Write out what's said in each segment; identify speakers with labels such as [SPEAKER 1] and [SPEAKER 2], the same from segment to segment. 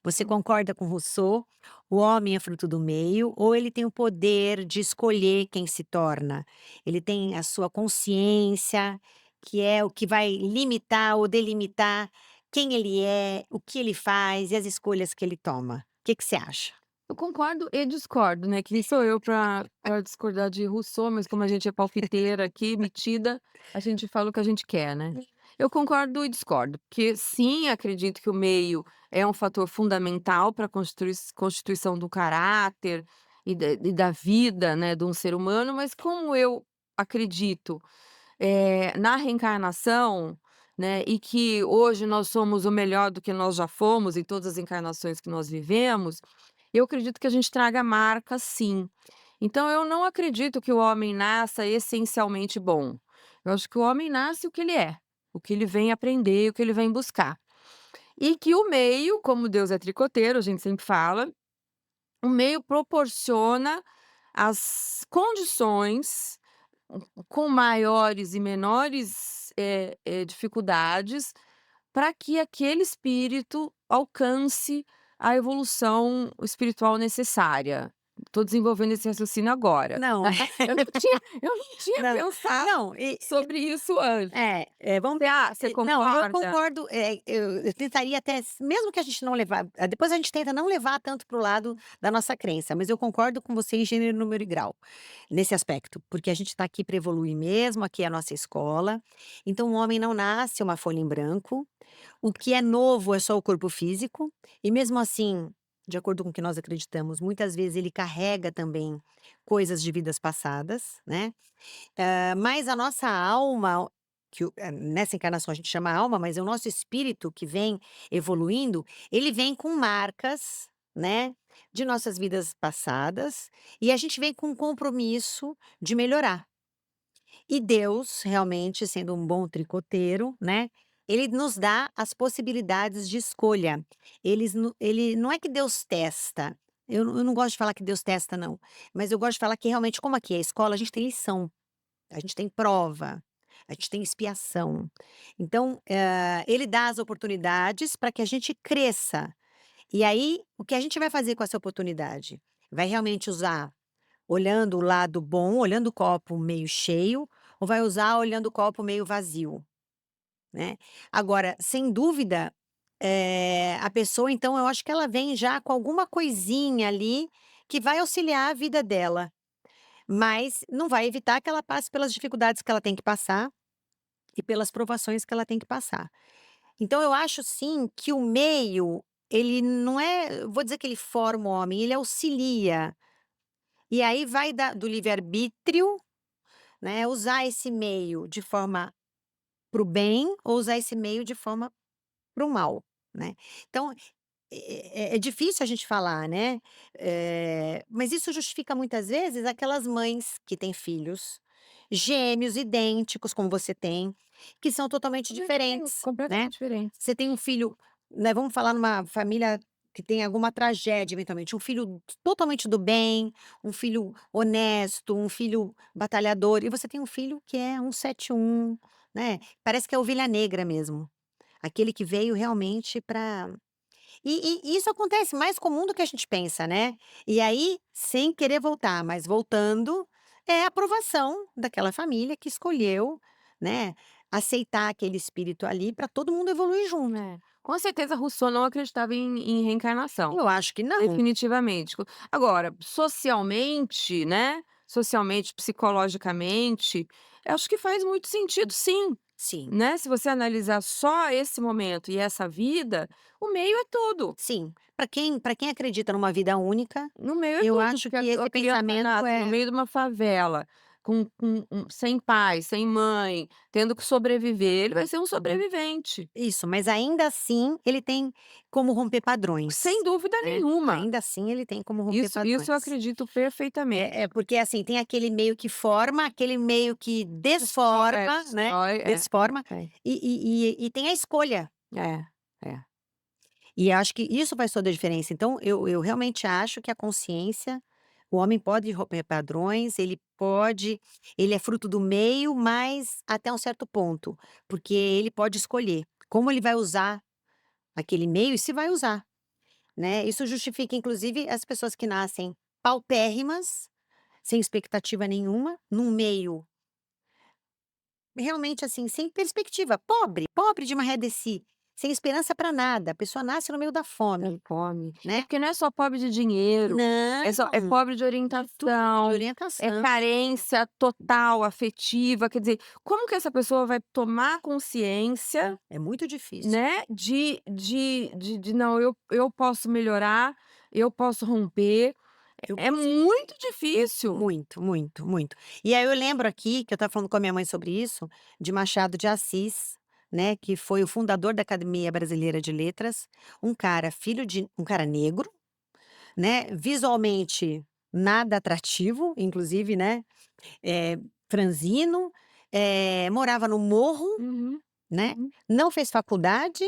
[SPEAKER 1] Você concorda com Rousseau? O homem é fruto do meio, ou ele tem o poder de escolher quem se torna? Ele tem a sua consciência, que é o que vai limitar ou delimitar quem ele é, o que ele faz e as escolhas que ele toma. O que que você acha?
[SPEAKER 2] Eu concordo e discordo, né, quem sou eu para discordar de Rousseau, mas como a gente é palpiteira aqui, metida, a gente fala o que a gente quer, né. Eu concordo e discordo, porque sim, acredito que o meio é um fator fundamental para a constituição do caráter e da vida, né, de um ser humano, mas como eu acredito, na reencarnação, né, e que hoje nós somos o melhor do que nós já fomos em todas as encarnações que nós vivemos, eu acredito que a gente traga marcas sim. Então eu não acredito que o homem nasça essencialmente bom. Eu acho que o homem nasce o que ele é, o que ele vem aprender, o que ele vem buscar. E que o meio, como Deus é tricoteiro, a gente sempre fala, o meio proporciona as condições com maiores e menores, dificuldades, para que aquele espírito alcance a evolução espiritual necessária. Estou desenvolvendo esse raciocínio agora.
[SPEAKER 1] Não,
[SPEAKER 2] Eu não tinha
[SPEAKER 1] não,
[SPEAKER 2] pensado
[SPEAKER 1] não,
[SPEAKER 2] sobre isso antes.
[SPEAKER 1] vamos
[SPEAKER 2] Você
[SPEAKER 1] não, eu
[SPEAKER 2] concorda?
[SPEAKER 1] concordo, eu tentaria até mesmo que a gente não levar depois a gente tenta não levar tanto para o lado da nossa crença, mas eu concordo com você em gênero, número e grau, nesse aspecto, porque a gente está aqui para evoluir mesmo, aqui é a nossa escola, então o homem não nasce uma folha em branco, o que é novo é só o corpo físico, e mesmo assim, de acordo com o que nós acreditamos, muitas vezes ele carrega também coisas de vidas passadas, né. Mas a nossa alma, nessa encarnação a gente chama alma, mas é o nosso espírito que vem evoluindo, ele vem com marcas, né, de nossas vidas passadas, e a gente vem com um compromisso de melhorar. E Deus, realmente, sendo um bom tricoteiro, né, ele nos dá as possibilidades de escolha. Ele não é que Deus testa, eu não gosto de falar que Deus testa não, mas eu gosto de falar que realmente como aqui é a escola, a gente tem lição. A gente tem prova, a gente tem expiação. Então, ele dá as oportunidades para que a gente cresça. E aí, o que a gente vai fazer com essa oportunidade? Vai realmente usar olhando o lado bom, olhando o copo meio cheio, ou vai usar olhando o copo meio vazio, né? Agora, sem dúvida, a pessoa então eu acho que ela vem já com alguma coisinha ali, que vai auxiliar a vida dela. Mas não vai evitar que ela passe pelas dificuldades que ela tem que passar e pelas provações que ela tem que passar. Então eu acho sim que o meio, ele não é, eu vou dizer que ele forma o homem, ele auxilia. E aí vai do livre-arbítrio, né, usar esse meio de forma para o bem ou usar esse meio de forma para o mal, né. Então, é difícil a gente falar, né, mas isso justifica muitas vezes aquelas mães que têm filhos gêmeos, idênticos como você tem, que são totalmente diferentes,
[SPEAKER 2] Completamente
[SPEAKER 1] né.
[SPEAKER 2] diferente.
[SPEAKER 1] Você tem um filho, né, vamos falar numa família que tem alguma tragédia eventualmente, um filho totalmente do bem, um filho honesto, um filho batalhador, e você tem um filho que é um 171, né, parece que é ovelha negra mesmo, aquele que veio realmente para e isso acontece mais comum do que a gente pensa, né. E aí, sem querer voltar, mas voltando, é a aprovação daquela família que escolheu, né, aceitar aquele espírito ali para todo mundo evoluir junto.
[SPEAKER 2] É. Com certeza Rousseau não acreditava em reencarnação.
[SPEAKER 1] Eu acho que não.
[SPEAKER 2] Definitivamente. Agora, socialmente, né, socialmente, psicologicamente, eu acho que faz muito sentido sim,
[SPEAKER 1] Sim,
[SPEAKER 2] né, se você analisar só esse momento e essa vida, o meio é tudo,
[SPEAKER 1] sim. Para quem acredita numa vida única,
[SPEAKER 2] no meio é
[SPEAKER 1] eu
[SPEAKER 2] tudo,
[SPEAKER 1] acho
[SPEAKER 2] porque
[SPEAKER 1] que
[SPEAKER 2] a
[SPEAKER 1] esse
[SPEAKER 2] criança
[SPEAKER 1] pensamento
[SPEAKER 2] nasce no
[SPEAKER 1] é
[SPEAKER 2] meio de uma favela, sem pai, sem mãe, tendo que sobreviver, ele vai ser um sobrevivente,
[SPEAKER 1] isso, mas ainda assim ele tem como romper
[SPEAKER 2] sem
[SPEAKER 1] padrões,
[SPEAKER 2] dúvida
[SPEAKER 1] né.
[SPEAKER 2] nenhuma.
[SPEAKER 1] Ainda assim ele tem como romper
[SPEAKER 2] Isso eu
[SPEAKER 1] padrões.
[SPEAKER 2] acredito perfeitamente.
[SPEAKER 1] Porque, assim, tem aquele meio que forma, aquele meio que desforma, né,
[SPEAKER 2] Destrói,
[SPEAKER 1] desforma,
[SPEAKER 2] é,
[SPEAKER 1] e tem a escolha.
[SPEAKER 2] é, é.
[SPEAKER 1] E acho que isso faz toda a diferença. Então eu realmente acho que a consciência, o homem pode romper padrões, ele é fruto do meio, mas até um certo ponto, porque ele pode escolher como ele vai usar aquele meio e se vai usar, né. Isso justifica inclusive as pessoas que nascem paupérrimas, sem expectativa nenhuma, num meio realmente, assim, sem perspectiva, pobre, pobre de maré de si, sem esperança para nada, a pessoa nasce no meio da fome,
[SPEAKER 2] É fome. É
[SPEAKER 1] né.
[SPEAKER 2] porque não é só pobre de dinheiro, é
[SPEAKER 1] Não,
[SPEAKER 2] pobre de
[SPEAKER 1] de tudo, de
[SPEAKER 2] orientação, é
[SPEAKER 1] orientação.
[SPEAKER 2] carência total afetiva, quer dizer, como que essa pessoa vai tomar consciência,
[SPEAKER 1] É muito difícil.
[SPEAKER 2] né, de "Não, eu posso melhorar, eu posso romper",
[SPEAKER 1] Eu
[SPEAKER 2] é
[SPEAKER 1] consigo
[SPEAKER 2] muito difícil.
[SPEAKER 1] muito, muito, muito. E aí eu lembro aqui, que eu estava falando com a minha mãe sobre isso, de Machado de Assis, né, que foi o fundador da Academia Brasileira de Letras, um cara filho de um cara negro, né, visualmente nada atrativo, inclusive, né, franzino, morava no morro,
[SPEAKER 2] Uhum,
[SPEAKER 1] né,
[SPEAKER 2] uhum.
[SPEAKER 1] não fez faculdade,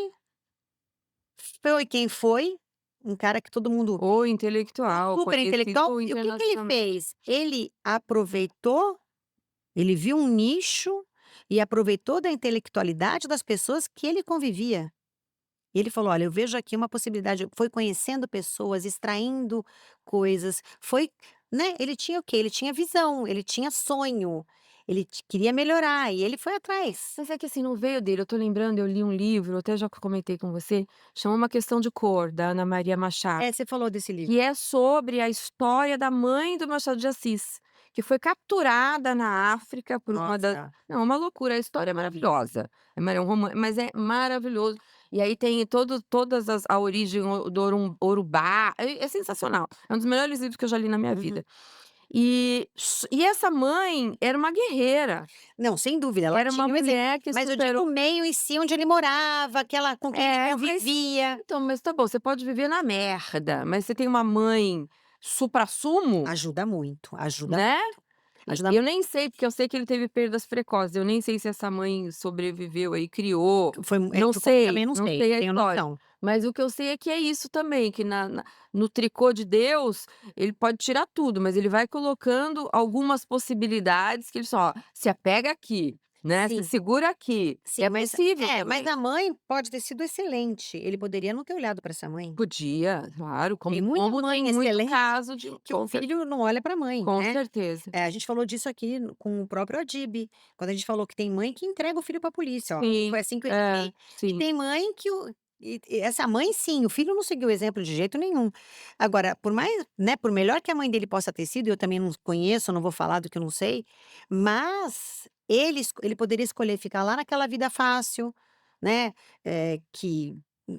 [SPEAKER 1] foi quem foi, um cara que todo mundo
[SPEAKER 2] Ou intelectual,
[SPEAKER 1] super intelectual,
[SPEAKER 2] conhecido
[SPEAKER 1] e o que que ele
[SPEAKER 2] internacional.
[SPEAKER 1] fez? Ele aproveitou, ele viu um nicho e aproveitou da intelectualidade das pessoas que ele convivia. E ele falou: "Olha, eu vejo aqui uma possibilidade", foi conhecendo pessoas, extraindo coisas, foi, né, ele tinha o quê? Ele tinha visão, ele tinha sonho, ele queria melhorar e ele foi atrás.
[SPEAKER 2] Mas é que assim, não veio dele, eu tô lembrando, eu li um livro, até já comentei com você, chama Uma Questão de Cor, da Ana Maria Machado,
[SPEAKER 1] É, você falou desse livro.
[SPEAKER 2] que é sobre a história da mãe do Machado de Assis, que foi capturada na África por uma das
[SPEAKER 1] Nossa.
[SPEAKER 2] não, uma loucura, a história é maravilhosa, é um mas é maravilhoso. E aí tem todas as a origem do Urubá, é sensacional, é um dos melhores livros que eu já li na minha
[SPEAKER 1] Uhum.
[SPEAKER 2] vida. E essa mãe era uma guerreira,
[SPEAKER 1] Não, sem dúvida, ela
[SPEAKER 2] era uma
[SPEAKER 1] tinha um exemplo,
[SPEAKER 2] mulher que
[SPEAKER 1] mas eu
[SPEAKER 2] superou.
[SPEAKER 1] digo o meio em si onde ele morava, aquela com quem ele
[SPEAKER 2] É, mas
[SPEAKER 1] convivia.
[SPEAKER 2] então, mas tá bom, você pode viver na merda, mas você tem uma mãe suprassumo,
[SPEAKER 1] Ajuda muito,
[SPEAKER 2] né.
[SPEAKER 1] ajuda
[SPEAKER 2] Eu nem sei, porque eu sei que ele teve perdas precoces, eu nem sei se essa mãe sobreviveu aí, criou,
[SPEAKER 1] foi
[SPEAKER 2] não
[SPEAKER 1] eu
[SPEAKER 2] sei,
[SPEAKER 1] também não
[SPEAKER 2] não
[SPEAKER 1] sei,
[SPEAKER 2] sei a
[SPEAKER 1] tenho
[SPEAKER 2] história.
[SPEAKER 1] noção.
[SPEAKER 2] Mas o que eu sei é que é isso também, que no tricô de Deus, ele pode tirar tudo, mas ele vai colocando algumas possibilidades que ele só: "Ó, se apega aqui, né, se
[SPEAKER 1] Sim,
[SPEAKER 2] segura aqui", que
[SPEAKER 1] sim,
[SPEAKER 2] é
[SPEAKER 1] mas
[SPEAKER 2] possível
[SPEAKER 1] mas
[SPEAKER 2] também.
[SPEAKER 1] a mãe pode ter sido excelente, ele poderia não ter olhado para essa mãe.
[SPEAKER 2] Podia, claro,
[SPEAKER 1] Tem
[SPEAKER 2] como
[SPEAKER 1] muita
[SPEAKER 2] tem
[SPEAKER 1] mãe
[SPEAKER 2] muito
[SPEAKER 1] excelente
[SPEAKER 2] caso de
[SPEAKER 1] que o filho não olha para a mãe,
[SPEAKER 2] com
[SPEAKER 1] né.
[SPEAKER 2] certeza.
[SPEAKER 1] A gente falou disso aqui com o próprio Adib, quando a gente falou que tem mãe que entrega o filho para a polícia, ó,
[SPEAKER 2] Sim,
[SPEAKER 1] foi assim que eu
[SPEAKER 2] é,
[SPEAKER 1] eduquei. E
[SPEAKER 2] sim.
[SPEAKER 1] tem mãe que essa mãe sim, o filho não seguiu o exemplo de jeito nenhum. Agora, por mais, né, por melhor que a mãe dele possa ter sido, eu também não conheço, não vou falar do que eu não sei, mas ele poderia escolher ficar lá naquela vida fácil, né, que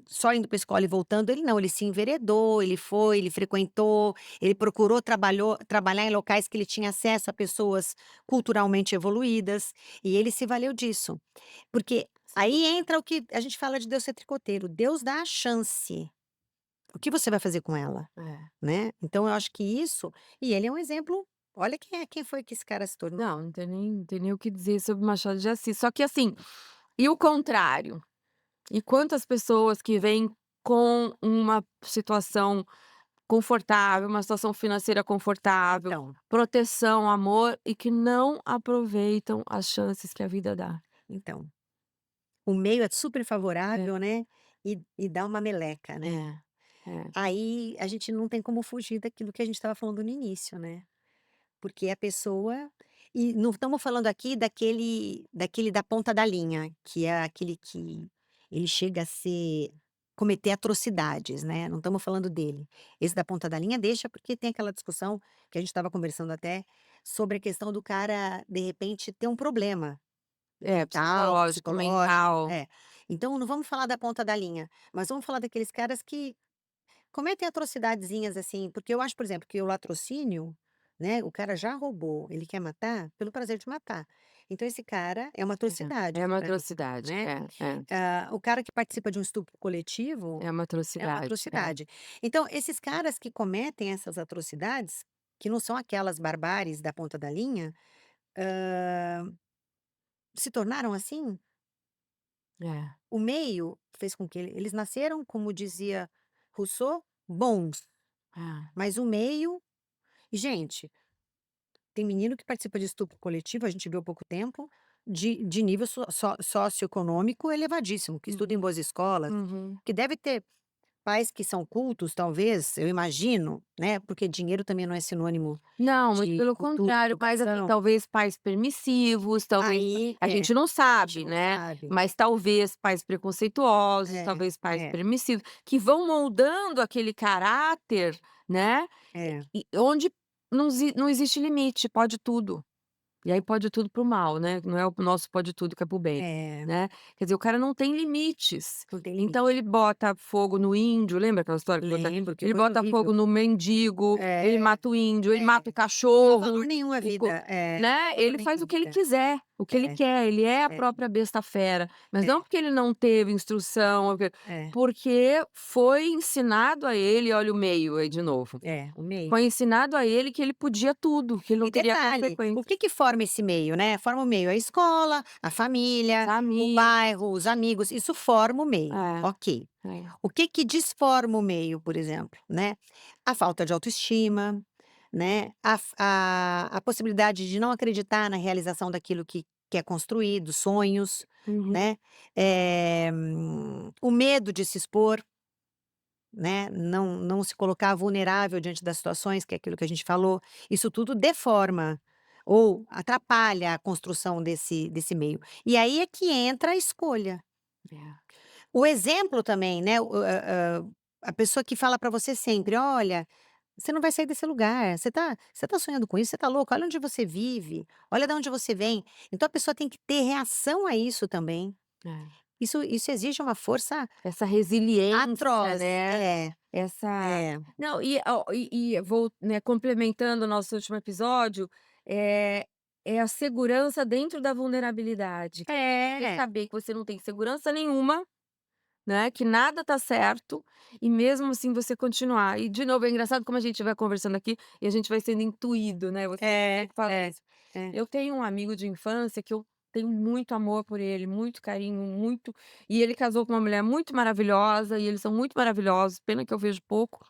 [SPEAKER 1] só indo para escola e voltando, ele não, ele se enveredou, ele foi, ele frequentou, ele procurou trabalhar em locais que ele tinha acesso a pessoas culturalmente evoluídas, e ele se valeu disso. Porque aí entra o que a gente fala de Deus ser tricoteiro, Deus dá a chance, o que você vai fazer com ela,
[SPEAKER 2] É.
[SPEAKER 1] né. Então eu acho que isso, e ele é um exemplo, olha quem foi que esse cara se tornou.
[SPEAKER 2] Não, não tem nem o que dizer sobre Machado de Assis, só que assim, e o contrário? E quantas pessoas que vêm com uma situação confortável, uma situação financeira confortável,
[SPEAKER 1] Então,
[SPEAKER 2] proteção, amor, e que não aproveitam as chances que a vida dá.
[SPEAKER 1] então, o meio é super
[SPEAKER 2] É,
[SPEAKER 1] favorável, né, e dá uma meleca, né.
[SPEAKER 2] é, é.
[SPEAKER 1] Aí a gente não tem como fugir daquilo que a gente estava falando no início, né. Porque a pessoa, e não estamos falando aqui daquele da ponta da linha, que é aquele que ele chega a cometer atrocidades, né, não estamos falando dele. Esse da ponta da linha deixa, porque tem aquela discussão que a gente estava conversando até, sobre a questão do cara, de repente, ter um problema
[SPEAKER 2] É,
[SPEAKER 1] mental,
[SPEAKER 2] psicológico,
[SPEAKER 1] psicológico,
[SPEAKER 2] mental.
[SPEAKER 1] é. Então não vamos falar da ponta da linha, mas vamos falar daqueles caras que cometem atrocidadezinhas, assim, porque eu acho, por exemplo, que o latrocínio, né, o cara já roubou, ele quer matar pelo prazer de matar. Então esse cara é uma
[SPEAKER 2] É,
[SPEAKER 1] atrocidade
[SPEAKER 2] é uma
[SPEAKER 1] pra mim,
[SPEAKER 2] atrocidade.
[SPEAKER 1] né.
[SPEAKER 2] É,
[SPEAKER 1] O cara que participa de um estupro coletivo
[SPEAKER 2] é uma
[SPEAKER 1] é uma
[SPEAKER 2] atrocidade. É.
[SPEAKER 1] atrocidade. Então esses caras que cometem essas atrocidades, que não são aquelas barbáries da ponta da linha, se tornaram assim,
[SPEAKER 2] É,
[SPEAKER 1] o meio fez com que eles nasceram, como dizia Rousseau, bons,
[SPEAKER 2] é.
[SPEAKER 1] mas o meio, e gente, tem menino que participa de estupro coletivo, a gente viu há pouco tempo, de nível socioeconômico elevadíssimo, que estuda em
[SPEAKER 2] Uhum,
[SPEAKER 1] boas escolas,
[SPEAKER 2] uhum.
[SPEAKER 1] que deve ter pais que são cultos, talvez, eu imagino, né, porque dinheiro também não é sinônimo
[SPEAKER 2] Não, muito
[SPEAKER 1] de
[SPEAKER 2] pelo
[SPEAKER 1] cultura,
[SPEAKER 2] contrário, mas assim,
[SPEAKER 1] educação.
[SPEAKER 2] talvez pais permissivos, talvez
[SPEAKER 1] Aí
[SPEAKER 2] a
[SPEAKER 1] é,
[SPEAKER 2] gente não
[SPEAKER 1] a gente
[SPEAKER 2] sabe,
[SPEAKER 1] não
[SPEAKER 2] né,
[SPEAKER 1] sabe.
[SPEAKER 2] mas talvez pais preconceituosos,
[SPEAKER 1] É,
[SPEAKER 2] talvez pais
[SPEAKER 1] é,
[SPEAKER 2] permissivos, que vão moldando aquele caráter, né,
[SPEAKER 1] é,
[SPEAKER 2] e onde não existe limite, pode tudo. E aí pode tudo para o mal, né, não é o nosso pode tudo que é para o bem,
[SPEAKER 1] é,
[SPEAKER 2] né. Quer dizer, o cara não tem limites,
[SPEAKER 1] não tem
[SPEAKER 2] então
[SPEAKER 1] limite.
[SPEAKER 2] ele bota fogo no índio, lembra aquela história que bota
[SPEAKER 1] Lembro, que
[SPEAKER 2] ele
[SPEAKER 1] coisa
[SPEAKER 2] bota fogo
[SPEAKER 1] horrível.
[SPEAKER 2] no mendigo,
[SPEAKER 1] É,
[SPEAKER 2] ele mata o índio, ele mata o
[SPEAKER 1] é, não dá valor
[SPEAKER 2] cachorro,
[SPEAKER 1] nenhum à
[SPEAKER 2] o co
[SPEAKER 1] vida, é, não
[SPEAKER 2] né,
[SPEAKER 1] dá valor
[SPEAKER 2] ele
[SPEAKER 1] nenhum
[SPEAKER 2] faz
[SPEAKER 1] à
[SPEAKER 2] o que ele
[SPEAKER 1] vida.
[SPEAKER 2] quiser, o que ele
[SPEAKER 1] É,
[SPEAKER 2] quer, ele é a
[SPEAKER 1] é,
[SPEAKER 2] própria besta fera, mas não
[SPEAKER 1] é,
[SPEAKER 2] porque ele não teve instrução,
[SPEAKER 1] é,
[SPEAKER 2] porque foi ensinado a ele, olha o meio aí de novo,
[SPEAKER 1] o meio.
[SPEAKER 2] foi ensinado a ele que ele podia tudo, que ele não
[SPEAKER 1] E
[SPEAKER 2] teria
[SPEAKER 1] detalhe, o
[SPEAKER 2] consequência.
[SPEAKER 1] que que forma esse meio, né? Forma o meio a escola, a família, o
[SPEAKER 2] Samir,
[SPEAKER 1] bairro, os amigos, isso forma o meio,
[SPEAKER 2] é,
[SPEAKER 1] ok.
[SPEAKER 2] é.
[SPEAKER 1] O que que desforma o meio, por exemplo, né? A falta de autoestima, né? A possibilidade de não acreditar na realização daquilo que é construído, sonhos,
[SPEAKER 2] Uhum.
[SPEAKER 1] né? O medo de se expor, né, não se colocar vulnerável diante das situações, que é aquilo que a gente falou, isso tudo deforma ou atrapalha a construção desse meio. E aí é que entra a escolha.
[SPEAKER 2] É.
[SPEAKER 1] O exemplo também, né, a pessoa que fala para você sempre: "Olha, você não vai sair desse lugar, você tá sonhando com isso, você tá louco, olha onde você vive, olha de onde você vem". Então a pessoa tem que ter reação a isso também.
[SPEAKER 2] É.
[SPEAKER 1] Isso exige uma força
[SPEAKER 2] Essa resiliência,
[SPEAKER 1] atroz.
[SPEAKER 2] né,
[SPEAKER 1] É,
[SPEAKER 2] essa
[SPEAKER 1] é.
[SPEAKER 2] não, e vou, né, complementando o nosso último episódio, é é a segurança dentro da vulnerabilidade. Você
[SPEAKER 1] É.
[SPEAKER 2] saber que você não tem segurança nenhuma, né, que nada tá certo, e mesmo assim você continuar. E de novo é engraçado como a gente vai conversando aqui e a gente vai sendo intuído, né, você
[SPEAKER 1] É,
[SPEAKER 2] sempre fala
[SPEAKER 1] é,
[SPEAKER 2] isso.
[SPEAKER 1] é.
[SPEAKER 2] Eu tenho um amigo de infância que eu tenho muito amor por ele, muito carinho, muito e ele casou com uma mulher muito maravilhosa e eles são muito maravilhosos, pena que eu vejo pouco,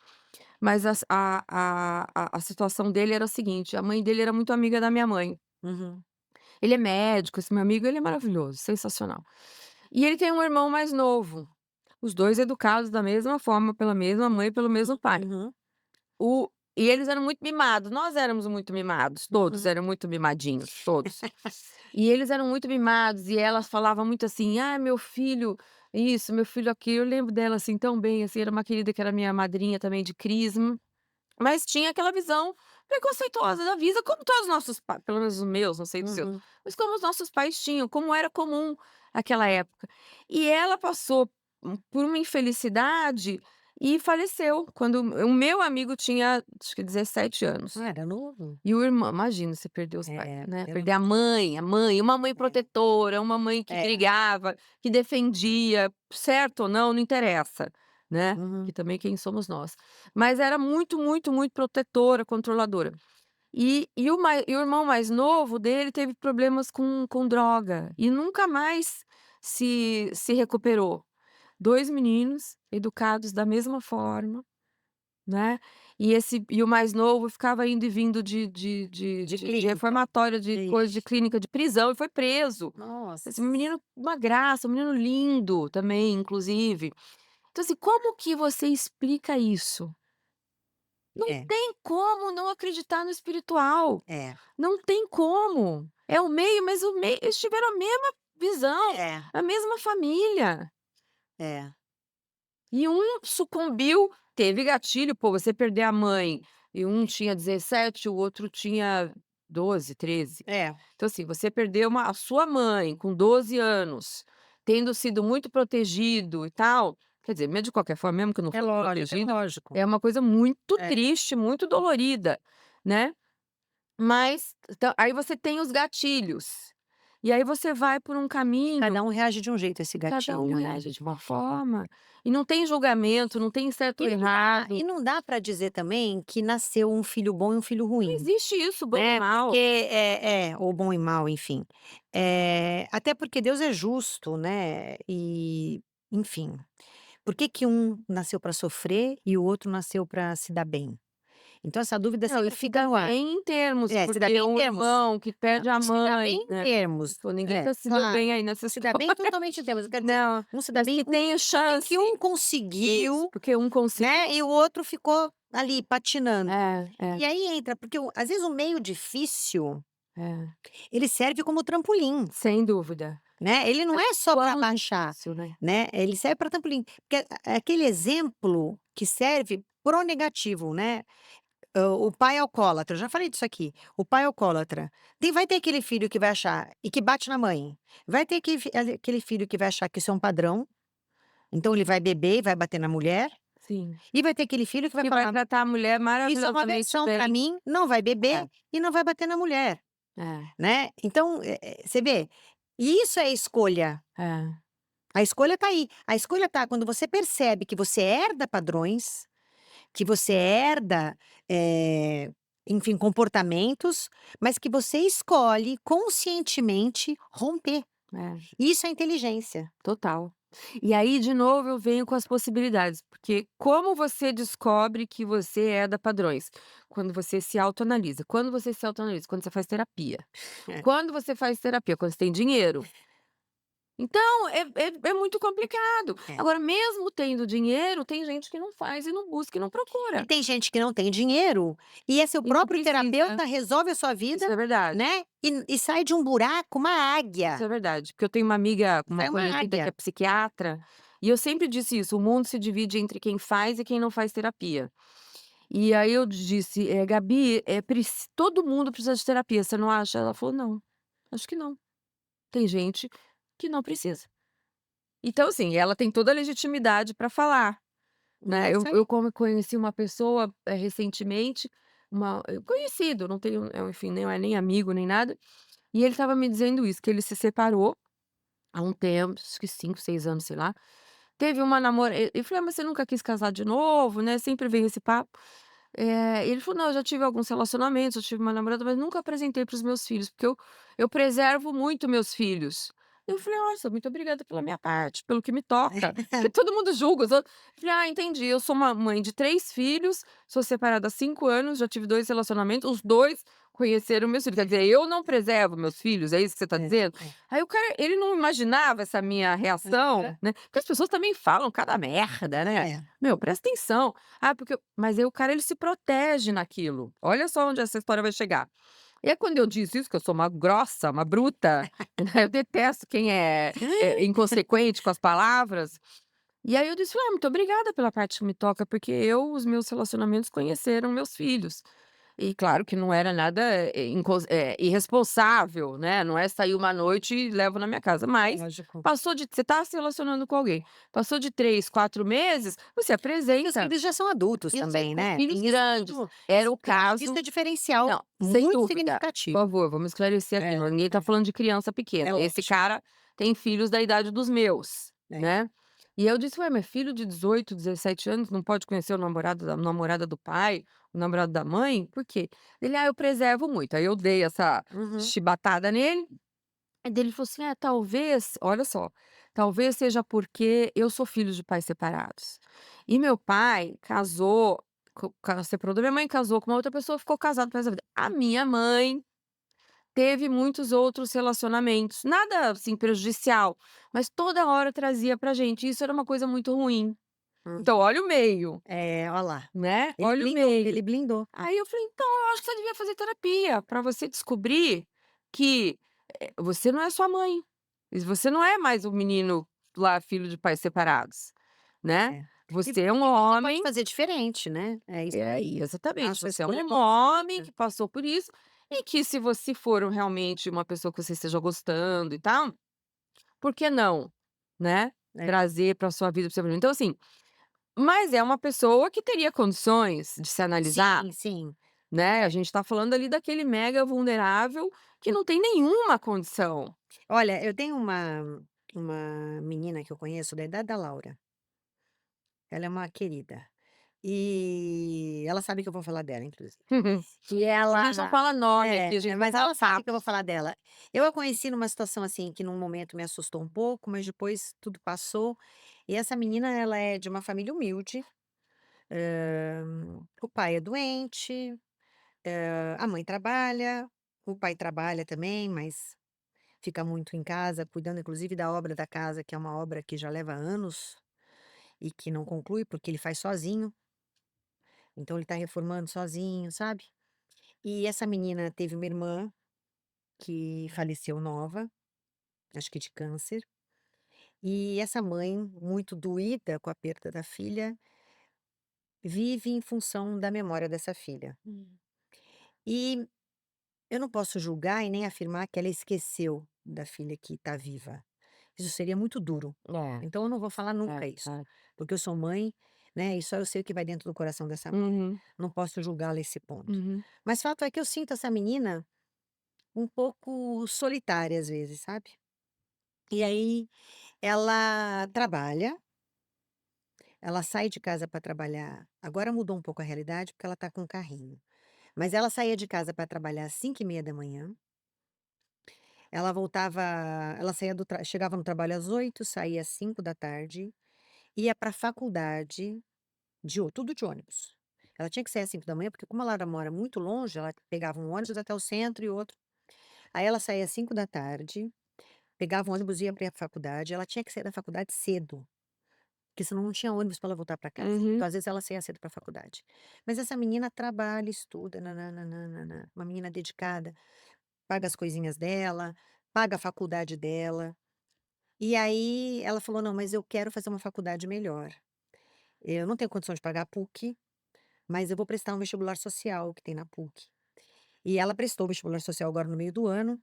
[SPEAKER 2] mas a situação dele era o seguinte, a mãe dele era muito amiga da minha mãe.
[SPEAKER 1] Uhum,
[SPEAKER 2] Ele é médico, esse meu amigo, ele é maravilhoso, sensacional. E ele tem um irmão mais novo, os 2 educados da mesma forma, pela mesma mãe e pelo mesmo pai.
[SPEAKER 1] uhum,
[SPEAKER 2] O e eles eram muito mimados, nós éramos muito mimados, todos
[SPEAKER 1] uhum.
[SPEAKER 2] eram muito mimadinhos, todos. E eles eram muito mimados e ela falava muito assim: "Ah, meu filho isso, meu filho aquilo". Eu lembro dela, assim, tão bem, assim, era uma querida que era minha madrinha também de crisma, mas tinha aquela visão preconceituosa da vida, como todos os nossos pelo menos os meus, não sei dos seus,
[SPEAKER 1] Uhum.
[SPEAKER 2] mas como os nossos pais tinham, como era comum aquela época. E ela passou, por uma infelicidade e faleceu quando o meu amigo tinha, acho que 17 anos.
[SPEAKER 1] Ah, era novo?
[SPEAKER 2] E o irmão imagina você perder os pais,
[SPEAKER 1] É,
[SPEAKER 2] né,
[SPEAKER 1] era
[SPEAKER 2] perder a mãe, uma mãe protetora, uma mãe que
[SPEAKER 1] é,
[SPEAKER 2] brigava, que defendia, certo ou não, não interessa, né, que
[SPEAKER 1] uhum.
[SPEAKER 2] também quem somos nós. Mas era muito, muito, muito protetora, controladora. E o irmão mais novo dele teve problemas com droga e nunca mais se recuperou. 2 meninos educados da mesma forma, né, e o mais novo ficava indo e vindo
[SPEAKER 1] De
[SPEAKER 2] de
[SPEAKER 1] clínica.
[SPEAKER 2] reformatório, de coisa de
[SPEAKER 1] Ixi,
[SPEAKER 2] clínica de prisão e foi preso. Esse
[SPEAKER 1] nossa.
[SPEAKER 2] menino uma graça, um menino lindo também, inclusive. Então assim, como que você explica isso? Não
[SPEAKER 1] É,
[SPEAKER 2] tem como não acreditar no espiritual,
[SPEAKER 1] é,
[SPEAKER 2] não tem como. É o meio, mas o meio eles tiveram a mesma visão,
[SPEAKER 1] é,
[SPEAKER 2] a mesma família.
[SPEAKER 1] é,
[SPEAKER 2] E um sucumbiu, teve gatilho, pô, você perder a mãe, e um tinha 17, o outro tinha 12, 13.
[SPEAKER 1] é,
[SPEAKER 2] Então, assim, você perdeu a sua mãe com 12 anos, tendo sido muito protegido e tal, quer dizer, mesmo de qualquer forma, mesmo que não
[SPEAKER 1] é
[SPEAKER 2] fosse
[SPEAKER 1] lógico, é
[SPEAKER 2] protegido,
[SPEAKER 1] lógico.
[SPEAKER 2] é uma coisa muito
[SPEAKER 1] É,
[SPEAKER 2] triste, muito dolorida, né. Mas, aí você tem os gatilhos, e aí você vai por um caminho.
[SPEAKER 1] cada um reage de um jeito a esse
[SPEAKER 2] Cada um
[SPEAKER 1] gatilho, né.
[SPEAKER 2] reage de uma forma, e não tem julgamento, não tem certo ou errado,
[SPEAKER 1] E não dá para dizer também que nasceu um filho bom e um filho
[SPEAKER 2] não
[SPEAKER 1] ruim,
[SPEAKER 2] existe isso, bom e
[SPEAKER 1] né, porque
[SPEAKER 2] mal.
[SPEAKER 1] ou bom e mal, enfim. Até porque Deus é justo, né, e, enfim. Por que que um nasceu para sofrer e o outro nasceu para se dar bem? Então essa dúvida
[SPEAKER 2] Não, e
[SPEAKER 1] sempre
[SPEAKER 2] se
[SPEAKER 1] fica
[SPEAKER 2] dá
[SPEAKER 1] no ar.
[SPEAKER 2] bem em termos,
[SPEAKER 1] É, se dá
[SPEAKER 2] porque
[SPEAKER 1] bem em
[SPEAKER 2] um
[SPEAKER 1] termos.
[SPEAKER 2] irmão que perde a
[SPEAKER 1] Um se dá bem
[SPEAKER 2] mãe,
[SPEAKER 1] em
[SPEAKER 2] né,
[SPEAKER 1] termos.
[SPEAKER 2] pô, ninguém
[SPEAKER 1] É,
[SPEAKER 2] tá se deu
[SPEAKER 1] claro.
[SPEAKER 2] bem aí nessa
[SPEAKER 1] Se dá
[SPEAKER 2] história.
[SPEAKER 1] bem totalmente em termos, eu quero dizer,
[SPEAKER 2] Não,
[SPEAKER 1] um se dá
[SPEAKER 2] mas
[SPEAKER 1] bem
[SPEAKER 2] que tenha
[SPEAKER 1] é que
[SPEAKER 2] chance.
[SPEAKER 1] um
[SPEAKER 2] Isso,
[SPEAKER 1] conseguiu,
[SPEAKER 2] porque um conseguiu.
[SPEAKER 1] né, e o outro ficou ali patinando.
[SPEAKER 2] É, é,
[SPEAKER 1] E aí entra porque às vezes o meio difícil,
[SPEAKER 2] é,
[SPEAKER 1] ele serve como trampolim,
[SPEAKER 2] sem dúvida.
[SPEAKER 1] né, ele não
[SPEAKER 2] Mas
[SPEAKER 1] é só para
[SPEAKER 2] quão
[SPEAKER 1] baixar,
[SPEAKER 2] difícil, né.
[SPEAKER 1] né, ele serve para trampolim, porque é aquele exemplo que serve pro negativo, né. O pai alcoólatra, eu já falei disso aqui, o pai alcoólatra, vai ter aquele filho que vai achar e que bate na mãe, vai ter aquele filho que vai achar que isso é um padrão, então ele vai beber e vai bater na mulher,
[SPEAKER 2] Sim.
[SPEAKER 1] e vai ter aquele filho que vai
[SPEAKER 2] Que vai
[SPEAKER 1] falar:
[SPEAKER 2] tratar a mulher
[SPEAKER 1] "Isso é uma
[SPEAKER 2] maravilhosamente
[SPEAKER 1] versão para
[SPEAKER 2] bem.
[SPEAKER 1] mim", não vai
[SPEAKER 2] É,
[SPEAKER 1] beber e não vai bater na mulher,
[SPEAKER 2] é,
[SPEAKER 1] né. Então, você vê, isso é escolha,
[SPEAKER 2] é.
[SPEAKER 1] a escolha tá aí, a escolha tá quando você percebe que você herda padrões, que você herda, enfim, comportamentos, mas que você escolhe conscientemente romper.
[SPEAKER 2] É,
[SPEAKER 1] Isso é inteligência.
[SPEAKER 2] total. E aí, de novo, eu venho com as possibilidades, porque como você descobre que você herda padrões? Quando você se autoanalisa. Quando você se autoanalisa? Quando você faz terapia.
[SPEAKER 1] É,
[SPEAKER 2] Quando você faz terapia? Quando você tem dinheiro. Então, é muito complicado.
[SPEAKER 1] é.
[SPEAKER 2] Agora, mesmo tendo dinheiro, tem gente que não faz e não busca e não
[SPEAKER 1] E
[SPEAKER 2] procura,
[SPEAKER 1] tem gente que não tem dinheiro, e é seu
[SPEAKER 2] e não
[SPEAKER 1] próprio
[SPEAKER 2] precisa.
[SPEAKER 1] terapeuta, resolve a sua
[SPEAKER 2] Isso
[SPEAKER 1] vida,
[SPEAKER 2] é verdade.
[SPEAKER 1] né, e sai de um buraco uma
[SPEAKER 2] Isso
[SPEAKER 1] águia,
[SPEAKER 2] é verdade, porque eu tenho uma amiga, uma
[SPEAKER 1] sai uma
[SPEAKER 2] conhecida que
[SPEAKER 1] águia.
[SPEAKER 2] é psiquiatra, e eu sempre disse isso: o mundo se divide entre quem faz e quem não faz terapia. E aí eu disse: Gabi, todo mundo precisa de terapia, você não acha?" Ela falou: "Não, acho que não. Tem gente que não precisa". Então, assim, ela tem toda a legitimidade para falar,
[SPEAKER 1] É
[SPEAKER 2] né. Eu
[SPEAKER 1] isso aí.
[SPEAKER 2] eu como conheci uma pessoa, recentemente, conhecido, não tenho, enfim, nem é nem amigo nem nada, e ele estava me dizendo isso, que ele se separou há um tempo, acho que 5, 6 anos, sei lá. Teve uma namora eu falei: "Ah, mas você nunca quis casar de novo, né?" Sempre vem esse papo. Ele falou: "Não, eu já tive alguns relacionamentos, eu tive uma namorada, mas nunca apresentei para os meus filhos, porque eu preservo muito meus filhos". Eu falei: "Nossa, muito obrigada pela minha parte, pelo que me toca", porque todo mundo julga os outros. Falei: "Ah, entendi, eu sou uma mãe de 3 filhos, sou separada há 5 anos, já tive 2 relacionamentos, os 2 conheceram meus filhos, quer dizer, eu não preservo meus filhos, é isso que você está
[SPEAKER 1] É,
[SPEAKER 2] dizendo?".
[SPEAKER 1] é.
[SPEAKER 2] Aí o cara, ele não imaginava essa minha reação, né, porque as pessoas também falam cada merda, né.
[SPEAKER 1] É.
[SPEAKER 2] Meu, presta atenção. Ah, porque mas aí o cara, ele se protege naquilo. Olha só onde essa história vai chegar. E aí quando eu disse isso, que eu sou uma grossa, uma bruta, né, eu detesto quem é inconsequente com as palavras, e aí eu disse: "Ah, muito obrigada pela parte que me toca, porque os meus relacionamentos conheceram meus filhos". E claro que não era nada, irresponsável, né, não é sair uma noite e levo na minha casa, mas
[SPEAKER 1] Lógico.
[SPEAKER 2] passou de, você está se relacionando com alguém, passou de 3, 4 meses, você
[SPEAKER 1] E os
[SPEAKER 2] apresenta.
[SPEAKER 1] filhos já são adultos
[SPEAKER 2] Isso,
[SPEAKER 1] também,
[SPEAKER 2] com
[SPEAKER 1] né,
[SPEAKER 2] filhos
[SPEAKER 1] tem isso
[SPEAKER 2] grandes. Era o
[SPEAKER 1] isso
[SPEAKER 2] caso.
[SPEAKER 1] é diferencial
[SPEAKER 2] Não, sem
[SPEAKER 1] muito
[SPEAKER 2] dúvida. Por
[SPEAKER 1] significativo.
[SPEAKER 2] favor, vamos esclarecer aqui,
[SPEAKER 1] É,
[SPEAKER 2] ninguém está falando de criança pequena.
[SPEAKER 1] é
[SPEAKER 2] Esse
[SPEAKER 1] lógico.
[SPEAKER 2] cara tem filhos da idade dos meus,
[SPEAKER 1] É.
[SPEAKER 2] né. E eu disse: "Ué, mas filho de 18, 17 anos não pode conhecer o namorado da namorada do pai, o namorado da mãe? Por quê?" Ele: "Ah, eu preservo muito". Aí eu dei essa
[SPEAKER 1] Uhum.
[SPEAKER 2] chibatada nele, aí dele falou assim: "É, talvez", olha só, "talvez seja porque eu sou filho de pais separados. E meu pai casou, separou da minha mãe, casou com uma outra pessoa, ficou casado pro resto da vida. A minha mãe teve muitos outros relacionamentos, nada assim prejudicial, mas toda hora trazia pra gente, isso era uma coisa muito ruim.
[SPEAKER 1] Hum.
[SPEAKER 2] Então olha o meio,
[SPEAKER 1] É, olha lá.
[SPEAKER 2] né,
[SPEAKER 1] Ele
[SPEAKER 2] olha o
[SPEAKER 1] blindou,
[SPEAKER 2] meio".
[SPEAKER 1] ele blindou.
[SPEAKER 2] Aí eu falei: "Então eu acho que você devia fazer terapia, pra você descobrir que, você não é sua mãe, e você não é mais o menino lá, filho de pais separados, né.
[SPEAKER 1] É.
[SPEAKER 2] Você é um
[SPEAKER 1] E você pode
[SPEAKER 2] homem".
[SPEAKER 1] fazer diferente, né, é isso, a
[SPEAKER 2] Exatamente,
[SPEAKER 1] sua
[SPEAKER 2] você é
[SPEAKER 1] escolha é
[SPEAKER 2] um
[SPEAKER 1] nossa.
[SPEAKER 2] homem
[SPEAKER 1] É.
[SPEAKER 2] que passou por isso, e que se você for realmente uma pessoa que você esteja gostando e tal, por que não, né,
[SPEAKER 1] É.
[SPEAKER 2] trazer pra sua vida, para o seu, então assim, mas é uma pessoa que teria condições de se analisar,
[SPEAKER 1] Sim, sim.
[SPEAKER 2] né, a gente tá falando ali daquele mega vulnerável que não tem nenhuma condição.
[SPEAKER 1] Olha, eu tenho uma menina que eu conheço da idade da Laura, ela é uma querida, e ela sabe que eu vou falar dela inclusive. E
[SPEAKER 2] A
[SPEAKER 1] ela
[SPEAKER 2] gente não fala nome aqui, a gente vai
[SPEAKER 1] mas ela
[SPEAKER 2] falar
[SPEAKER 1] sabe que eu vou
[SPEAKER 2] fatos.
[SPEAKER 1] falar dela. Eu a conheci numa situação, assim, que num momento me assustou um pouco, mas depois tudo passou, e essa menina ela é de uma família humilde, O pai é doente, a mãe trabalha, o pai trabalha também, mas fica muito em casa, cuidando inclusive da obra da casa, que é uma obra que já leva anos e que não conclui, porque ele faz sozinho, então ele tá reformando sozinho, sabe. E essa menina teve uma irmã que faleceu nova, acho que de câncer, e essa mãe, muito doída com a perda da filha, vive em função da memória dessa filha.
[SPEAKER 2] Hum.
[SPEAKER 1] E eu não posso julgar e nem afirmar que ela esqueceu da filha que está viva. Isso seria muito duro.
[SPEAKER 2] É,
[SPEAKER 1] Então eu não vou falar
[SPEAKER 2] é,
[SPEAKER 1] nunca isso,
[SPEAKER 2] é.
[SPEAKER 1] porque eu sou mãe, né, e só eu sei o que vai dentro do coração dessa mãe.
[SPEAKER 2] Uhum,
[SPEAKER 1] Não posso julgá-la a esse ponto.
[SPEAKER 2] uhum,
[SPEAKER 1] Mas fato é que eu sinto essa menina um pouco solitária às vezes, sabe. E aí ela trabalha, ela sai de casa para trabalhar, agora mudou um pouco a realidade, porque ela está com um carrinho, mas ela saía de casa para trabalhar às 5h30 da manhã. Ela voltava ela saía do tra chegava no trabalho às 8h, saía às 5 da tarde, ia para a faculdade tudo de ônibus. Ela tinha que sair às 5 da manhã, porque como ela mora muito longe, ela pegava um ônibus até o centro e outro. Aí ela saía às 5 da tarde, pegava um ônibus e ia para a faculdade, ela tinha que sair da faculdade cedo, porque senão não tinha ônibus para ela voltar para casa.
[SPEAKER 2] uhum,
[SPEAKER 1] Então às vezes ela saía cedo para a faculdade. Mas essa menina trabalha, estuda, uma menina dedicada, paga as coisinhas dela, paga a faculdade dela. E aí ela falou: "Não, mas eu quero fazer uma faculdade melhor. Eu não tenho condição de pagar a PUC, mas eu vou prestar um vestibular social que tem na PUC". E ela prestou o vestibular social agora no meio do ano,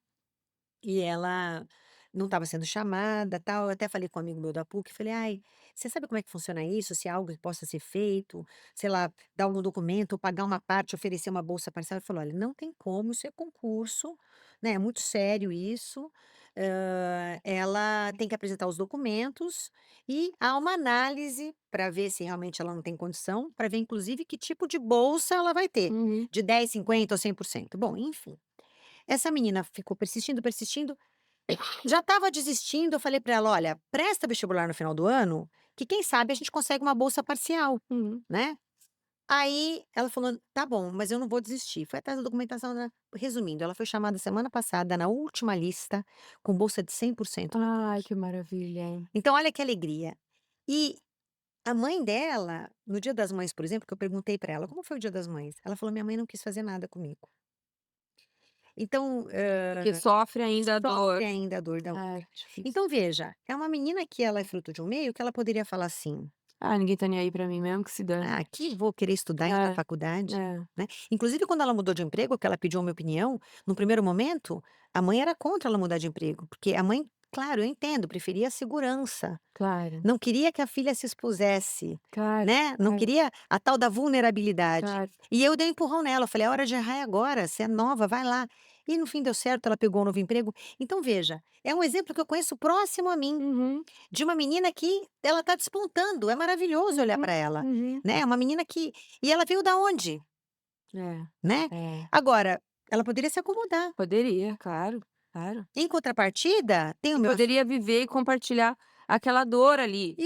[SPEAKER 1] e ela não estava sendo chamada, tal. Eu até falei com um amigo meu da PUC, falei: "Ai, você sabe como é que funciona isso? Se é algo que possa ser feito, sei lá, dar algum documento ou pagar uma parte, oferecer uma bolsa parcial?" Ele falou: "Olha, não tem como, isso é concurso, né, é muito sério isso, ela tem que apresentar os documentos e há uma análise para ver se realmente ela não tem condição, para ver inclusive que tipo de bolsa ela vai ter,
[SPEAKER 2] uhum.
[SPEAKER 1] de 10, 50 ou 100%. Bom, enfim, essa menina ficou persistindo, persistindo, já estava desistindo, eu falei para ela: "Olha, presta vestibular no final do ano, que quem sabe a gente consegue uma bolsa parcial,
[SPEAKER 2] Uhum.
[SPEAKER 1] né". Aí ela falou: "Tá bom, mas eu não vou desistir". Foi atrás da documentação, né. Resumindo, ela foi chamada semana passada na última lista, com bolsa de 100% da
[SPEAKER 2] Ai,
[SPEAKER 1] PUC.
[SPEAKER 2] que maravilha.
[SPEAKER 1] Então olha que alegria. E a mãe dela, no Dia das Mães, por exemplo, que eu perguntei para ela: "Como foi o Dia das Mães?", ela falou: "Minha mãe não quis fazer nada comigo". Então,
[SPEAKER 2] Porque sofre ainda a dor.
[SPEAKER 1] sofre ainda a dor da
[SPEAKER 2] É,
[SPEAKER 1] outra.
[SPEAKER 2] difícil.
[SPEAKER 1] Então veja, é uma menina que ela é fruto de um meio que ela poderia falar assim:
[SPEAKER 2] Ah, ninguém tá nem aí pra mim mesmo, que se dane.
[SPEAKER 1] "Ah, que vou querer estudar em outra
[SPEAKER 2] É,
[SPEAKER 1] faculdade",
[SPEAKER 2] é,
[SPEAKER 1] né. Inclusive quando ela mudou de emprego, que ela pediu a minha opinião, no primeiro momento, a mãe era contra ela mudar de emprego, porque a mãe, claro, eu entendo, preferia a segurança,
[SPEAKER 2] claro,
[SPEAKER 1] não queria que a filha se expusesse,
[SPEAKER 2] claro,
[SPEAKER 1] né, não
[SPEAKER 2] claro,
[SPEAKER 1] queria a tal da vulnerabilidade.
[SPEAKER 2] claro.
[SPEAKER 1] E eu dei um empurrão nela, eu falei: "A hora de errar é agora, você é nova, vai lá". E no fim deu certo, ela pegou um novo emprego. Então veja, é um exemplo que eu conheço próximo a mim.
[SPEAKER 2] Uhum,
[SPEAKER 1] De uma menina que ela tá despontando, é maravilhoso olhar
[SPEAKER 2] uhum,
[SPEAKER 1] para ela,
[SPEAKER 2] uhum.
[SPEAKER 1] né, é uma menina que e ela veio da onde,
[SPEAKER 2] É,
[SPEAKER 1] né.
[SPEAKER 2] é.
[SPEAKER 1] Agora, ela poderia se acomodar.
[SPEAKER 2] Poderia, claro, claro.
[SPEAKER 1] Em contrapartida, tem o
[SPEAKER 2] E
[SPEAKER 1] meu fi
[SPEAKER 2] poderia viver e compartilhar aquela dor ali.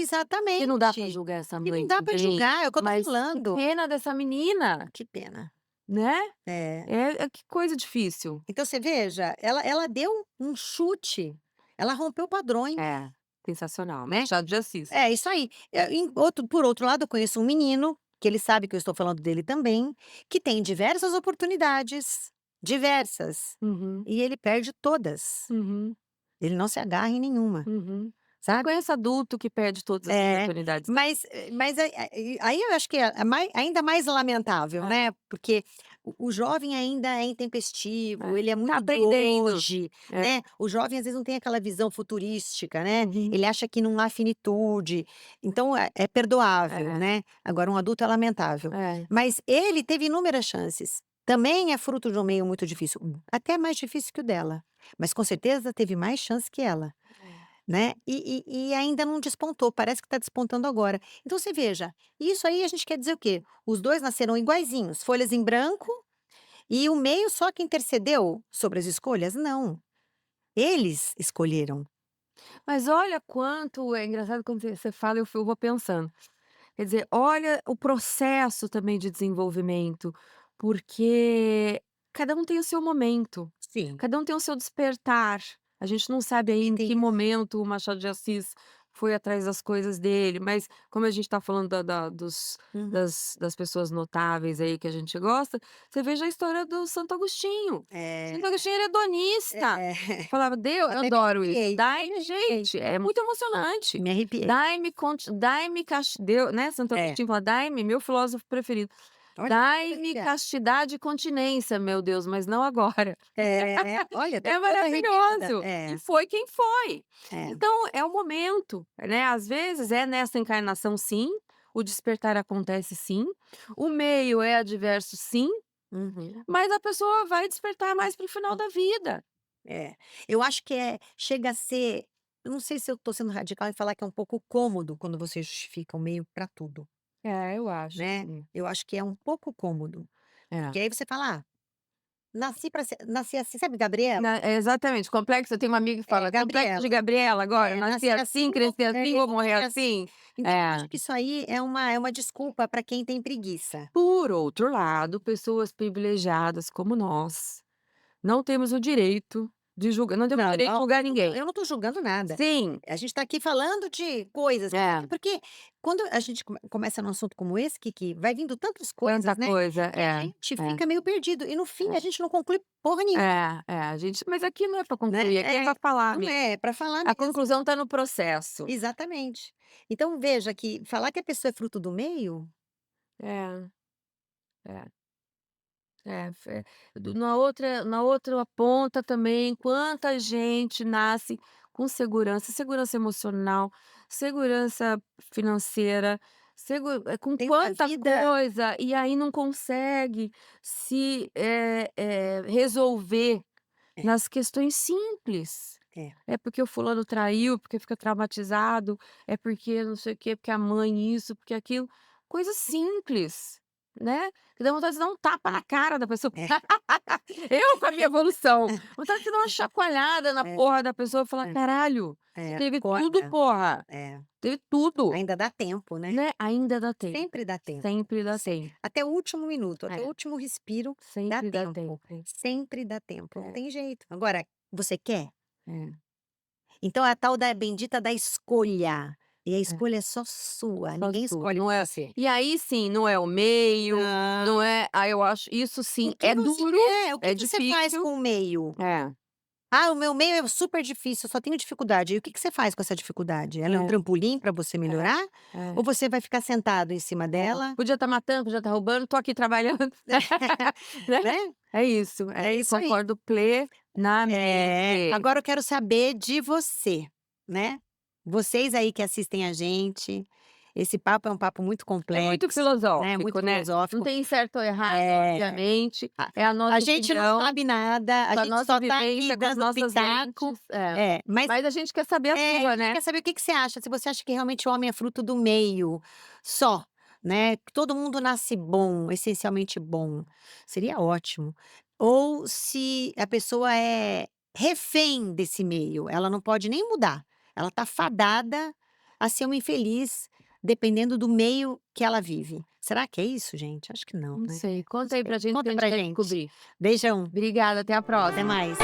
[SPEAKER 2] Que não dá pra
[SPEAKER 1] exatamente.
[SPEAKER 2] julgar essa
[SPEAKER 1] E não
[SPEAKER 2] mãe
[SPEAKER 1] dá para
[SPEAKER 2] também,
[SPEAKER 1] julgar, é o que eu tô
[SPEAKER 2] mas que
[SPEAKER 1] falando.
[SPEAKER 2] pena dessa menina,
[SPEAKER 1] Que pena.
[SPEAKER 2] né.
[SPEAKER 1] É.
[SPEAKER 2] Que coisa difícil.
[SPEAKER 1] Então você veja, ela deu um chute, ela rompeu padrões,
[SPEAKER 2] É, sensacional,
[SPEAKER 1] né.
[SPEAKER 2] Machado de Assis.
[SPEAKER 1] É isso aí. Por outro lado, eu conheço um menino, que ele sabe que eu estou falando dele também, que tem diversas oportunidades, diversas,
[SPEAKER 2] Uhum,
[SPEAKER 1] e ele perde todas.
[SPEAKER 2] uhum,
[SPEAKER 1] Ele não se agarra em nenhuma,
[SPEAKER 2] uhum. Eu
[SPEAKER 1] sabe.
[SPEAKER 2] conheço adulto que perde todas as
[SPEAKER 1] É,
[SPEAKER 2] oportunidades também.
[SPEAKER 1] mas aí eu acho que é ainda mais lamentável,
[SPEAKER 2] É,
[SPEAKER 1] né, porque o jovem ainda é intempestivo,
[SPEAKER 2] é.
[SPEAKER 1] ele é
[SPEAKER 2] Tá
[SPEAKER 1] muito de
[SPEAKER 2] aprendendo.
[SPEAKER 1] hoje,
[SPEAKER 2] É,
[SPEAKER 1] né, o jovem às vezes não tem aquela visão futurística, né,
[SPEAKER 2] uhum,
[SPEAKER 1] ele acha que não há finitude, então é perdoável,
[SPEAKER 2] é,
[SPEAKER 1] né, agora um adulto é lamentável.
[SPEAKER 2] é.
[SPEAKER 1] Mas ele teve inúmeras chances, também é fruto de um meio muito difícil, até mais difícil que o dela, mas com certeza teve mais chance que ela.
[SPEAKER 2] É.
[SPEAKER 1] Né, e ainda não despontou, parece que está despontando agora. Então você veja, isso aí a gente quer dizer o quê? Os 2 nasceram iguaizinhos, folhas em branco, e o meio só que intercedeu sobre as escolhas? Não, eles escolheram.
[SPEAKER 2] Mas olha quanto é engraçado quando você fala, eu vou pensando. Quer dizer, olha o processo também de desenvolvimento, porque cada um tem o seu momento,
[SPEAKER 1] Sim,
[SPEAKER 2] cada um tem o seu despertar. A gente não sabe aí em que
[SPEAKER 1] entendi.
[SPEAKER 2] momento o Machado de Assis foi atrás das coisas dele, mas como a gente está falando
[SPEAKER 1] Uhum.
[SPEAKER 2] das pessoas notáveis aí que a gente gosta, você veja a história do Santo Agostinho.
[SPEAKER 1] É,
[SPEAKER 2] Santo Agostinho era hedonista.
[SPEAKER 1] é.
[SPEAKER 2] Falava: "Deus", eu
[SPEAKER 1] Até me
[SPEAKER 2] adoro isso.
[SPEAKER 1] arrepiei,
[SPEAKER 2] Dai-me,
[SPEAKER 1] arrepiei,
[SPEAKER 2] gente, é muito emocionante.
[SPEAKER 1] me arrepiei.
[SPEAKER 2] Dai-me Deu, né, Santo
[SPEAKER 1] É,
[SPEAKER 2] Agostinho fala: "Dai-me", meu filósofo preferido,
[SPEAKER 1] olha, tô
[SPEAKER 2] "Dai-me
[SPEAKER 1] arrepiada.
[SPEAKER 2] castidade e continência, meu Deus, mas não agora".
[SPEAKER 1] Olha, tô
[SPEAKER 2] É
[SPEAKER 1] toda arrepiada.
[SPEAKER 2] maravilhoso. E foi quem foi.
[SPEAKER 1] É,
[SPEAKER 2] Então é o momento, né, às vezes é nessa encarnação sim, o despertar acontece sim, o meio é adverso sim,
[SPEAKER 1] uhum,
[SPEAKER 2] mas a pessoa vai despertar mais para o final da vida.
[SPEAKER 1] é. Eu acho que chega a ser, eu não sei se eu tô sendo radical em falar que é um pouco cômodo quando você justifica o meio pra tudo,
[SPEAKER 2] É, eu acho,
[SPEAKER 1] né.
[SPEAKER 2] sim.
[SPEAKER 1] Eu acho que é um pouco cômodo,
[SPEAKER 2] É.
[SPEAKER 1] porque aí você fala: "Ah, nasci assim", sabe Gabriela?
[SPEAKER 2] Exatamente, complexo eu tenho uma amiga que
[SPEAKER 1] É,
[SPEAKER 2] fala: "Complexo de
[SPEAKER 1] Gabriela.
[SPEAKER 2] Gabriela agora, nasci
[SPEAKER 1] Nasci
[SPEAKER 2] assim,
[SPEAKER 1] assim, vou
[SPEAKER 2] cresci assim, vou morrer
[SPEAKER 1] morrer assim.
[SPEAKER 2] assim".
[SPEAKER 1] Então eu
[SPEAKER 2] É.
[SPEAKER 1] acho que isso aí é uma desculpa para quem tem preguiça.
[SPEAKER 2] Por outro lado, pessoas privilegiadas como nós, não temos o direito de julgar, não temos o
[SPEAKER 1] Não,
[SPEAKER 2] direito de
[SPEAKER 1] não,
[SPEAKER 2] julgar ninguém.
[SPEAKER 1] eu não estou julgando nada.
[SPEAKER 2] Sim,
[SPEAKER 1] A gente está aqui falando de coisas,
[SPEAKER 2] é,
[SPEAKER 1] porque quando a gente começa num assunto como esse, que vai vindo tantas
[SPEAKER 2] tanta
[SPEAKER 1] coisas, né,
[SPEAKER 2] coisa.
[SPEAKER 1] que a gente
[SPEAKER 2] É,
[SPEAKER 1] fica meio perdido e no fim
[SPEAKER 2] é,
[SPEAKER 1] a gente não conclui porra nenhuma,
[SPEAKER 2] a gente, mas aqui não é para
[SPEAKER 1] né.
[SPEAKER 2] concluir, aqui é para falar
[SPEAKER 1] Não
[SPEAKER 2] mesmo.
[SPEAKER 1] é, para falar
[SPEAKER 2] A
[SPEAKER 1] mesmo.
[SPEAKER 2] conclusão está no processo.
[SPEAKER 1] Exatamente. Então veja que falar que a pessoa é fruto do meio,
[SPEAKER 2] É, é. Na outra ponta também, quanta gente nasce com segurança, segurança emocional, segurança financeira, com
[SPEAKER 1] tem uma
[SPEAKER 2] quanta
[SPEAKER 1] vida.
[SPEAKER 2] coisa, e aí não consegue se, resolver
[SPEAKER 1] É,
[SPEAKER 2] nas questões simples.
[SPEAKER 1] é.
[SPEAKER 2] É porque o fulano traiu, porque fica traumatizado, é porque não sei o quê, porque a mãe isso, porque aquilo. Coisa simples, né, que dá vontade de dar um tapa na cara da pessoa.
[SPEAKER 1] É,
[SPEAKER 2] Eu com a minha evolução, vontade de dar uma chacoalhada na
[SPEAKER 1] é,
[SPEAKER 2] porra da pessoa e falar:
[SPEAKER 1] é,
[SPEAKER 2] "Caralho, você teve tudo,
[SPEAKER 1] acorda.
[SPEAKER 2] porra,
[SPEAKER 1] É,
[SPEAKER 2] teve tudo",
[SPEAKER 1] ainda dá tempo, né.
[SPEAKER 2] né, ainda dá tempo,
[SPEAKER 1] Sempre dá tempo.
[SPEAKER 2] sempre dá
[SPEAKER 1] Se
[SPEAKER 2] tempo.
[SPEAKER 1] Até o último minuto, até o
[SPEAKER 2] É,
[SPEAKER 1] último respiro, dá
[SPEAKER 2] sempre dá
[SPEAKER 1] tempo.
[SPEAKER 2] tempo.
[SPEAKER 1] Sempre dá tempo, não
[SPEAKER 2] É,
[SPEAKER 1] tem jeito. Agora, você quer?
[SPEAKER 2] é,
[SPEAKER 1] Então é a tal da bendita da escolha, e a
[SPEAKER 2] é.
[SPEAKER 1] escolha é só sua,
[SPEAKER 2] Só
[SPEAKER 1] ninguém
[SPEAKER 2] sua,
[SPEAKER 1] escolhe
[SPEAKER 2] não
[SPEAKER 1] por
[SPEAKER 2] é,
[SPEAKER 1] você.
[SPEAKER 2] e aí sim, não é o meio,
[SPEAKER 1] Não.
[SPEAKER 2] não é, eu acho isso sim,
[SPEAKER 1] O que
[SPEAKER 2] é
[SPEAKER 1] você
[SPEAKER 2] duro,
[SPEAKER 1] o que
[SPEAKER 2] é
[SPEAKER 1] que você faz
[SPEAKER 2] difícil.
[SPEAKER 1] com o meio?
[SPEAKER 2] É,
[SPEAKER 1] "Ah, o meu meio é super difícil, eu só tenho dificuldade", e o que que você faz com essa dificuldade? Ela é um
[SPEAKER 2] é,
[SPEAKER 1] trampolim para você
[SPEAKER 2] é,
[SPEAKER 1] melhorar? Ou
[SPEAKER 2] é,
[SPEAKER 1] você vai ficar sentado em cima
[SPEAKER 2] é.
[SPEAKER 1] dela?
[SPEAKER 2] Podia estar matando, podia estar roubando, tô aqui trabalhando, né.
[SPEAKER 1] Né?
[SPEAKER 2] É
[SPEAKER 1] É
[SPEAKER 2] isso,
[SPEAKER 1] isso aí.
[SPEAKER 2] concordo plenamente.
[SPEAKER 1] Agora eu quero saber de você, né. Vocês aí que assistem a gente, esse papo é um papo muito
[SPEAKER 2] É muito
[SPEAKER 1] complexo, né, muito
[SPEAKER 2] filosófico, né, não
[SPEAKER 1] filosófico.
[SPEAKER 2] tem certo ou errado,
[SPEAKER 1] É,
[SPEAKER 2] obviamente,
[SPEAKER 1] a
[SPEAKER 2] é a
[SPEAKER 1] a
[SPEAKER 2] nossa
[SPEAKER 1] gente não
[SPEAKER 2] opinião,
[SPEAKER 1] sabe nada, a
[SPEAKER 2] com a
[SPEAKER 1] gente
[SPEAKER 2] nossa
[SPEAKER 1] só tá aqui
[SPEAKER 2] vivência, com as
[SPEAKER 1] dando
[SPEAKER 2] nossas
[SPEAKER 1] pitaco.
[SPEAKER 2] lentes, é.
[SPEAKER 1] Mas
[SPEAKER 2] Mas a gente quer saber a
[SPEAKER 1] a
[SPEAKER 2] sua,
[SPEAKER 1] gente
[SPEAKER 2] né.
[SPEAKER 1] quer saber o que que você acha, se você acha que realmente o homem é fruto do meio, só, né, que todo mundo nasce bom, essencialmente bom, seria ótimo. Ou se a pessoa é refém desse meio, ela não pode nem mudar, ela tá fadada a ser uma infeliz, dependendo do meio que ela vive. Será que é isso, gente? Acho que não,
[SPEAKER 2] Não
[SPEAKER 1] né.
[SPEAKER 2] sei,
[SPEAKER 1] Não
[SPEAKER 2] conta aí
[SPEAKER 1] sei,
[SPEAKER 2] pra gente que
[SPEAKER 1] conta
[SPEAKER 2] a gente
[SPEAKER 1] pra
[SPEAKER 2] quer
[SPEAKER 1] gente.
[SPEAKER 2] descobrir.
[SPEAKER 1] Beijão,
[SPEAKER 2] Obrigada, até a
[SPEAKER 1] até
[SPEAKER 2] próxima.
[SPEAKER 1] mais.